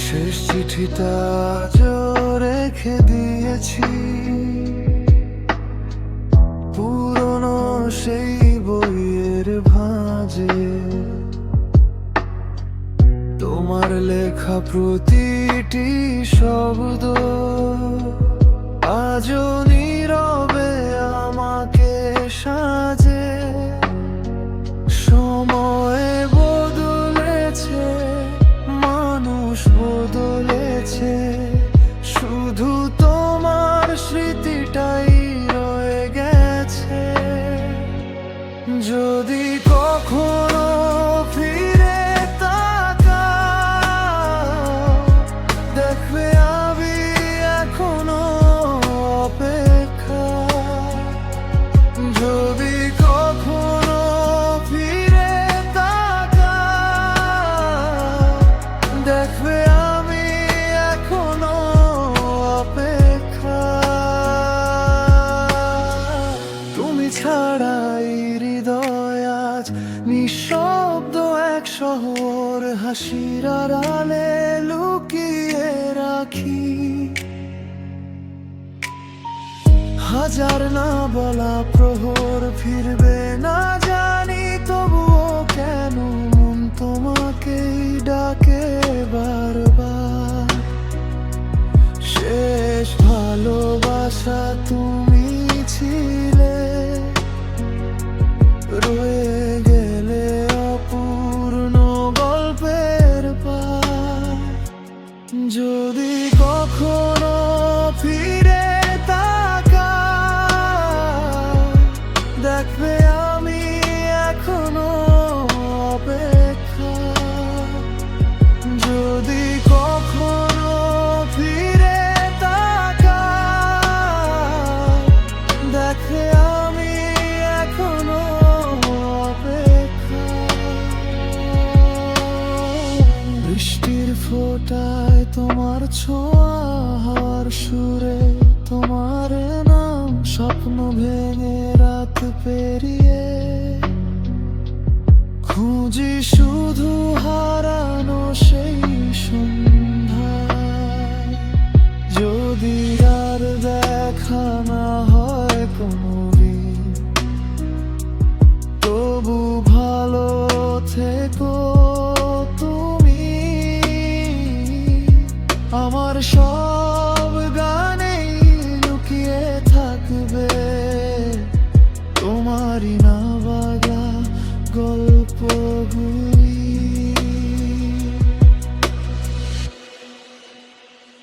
শেষ চিঠিটা আজও রেখে দিয়েছি পুরনো সেই বইয়ের ভাঁজে। তোমার লেখা প্রতিটি শব্দ আজও নীরবে আমাকে সাজে। সময় বদলেছে, মানুষ বদলেছে, শুধু তোমার স্মৃতিটাই রয়ে গেছে। যদি কখনো ফিরে তাকাও, দেখবে আমি এখনো অপেক্ষা। যদি কখনো ফিরে তাকাও, দেখবে আমি এখনো অপেক্ষা। তুমি ছাড়াই হৃদয় আজ নিঃশব্দ এক শহর, হাসির আড়ালে লুকিয়ে রাখি হাজার না বলা প্রহর। ফিরবে না জানি, তবুও কেন মন তোমাকেই ডাকে বারবার। শেষ ভালোবাসা তুমি ছিলে, রয়ে গেলে অপূর্ণ গল্পের পার। যদি কখনো ফিরে তাকাও, দেখবে আমি এখনো অপেক্ষা। যদি কখনো ফিরে তাকাও, দেখবে আমি এখনো অপেক্ষা। বৃষ্টির ফোঁটায় তোমার ছোঁয়া, হাওয়ার সুরে তোমার নাম, স্বপ্ন ভেঙে রাত পেরিয়ে খুঁজি শুধু হারানো সেই সন্ধ্যায়। যদি আর দেখা না হয় কোনোদিন, তবু ভালো থেকো তুমি। আমার সব গানেই লুকিয়ে থাকবে তোমারই নাম।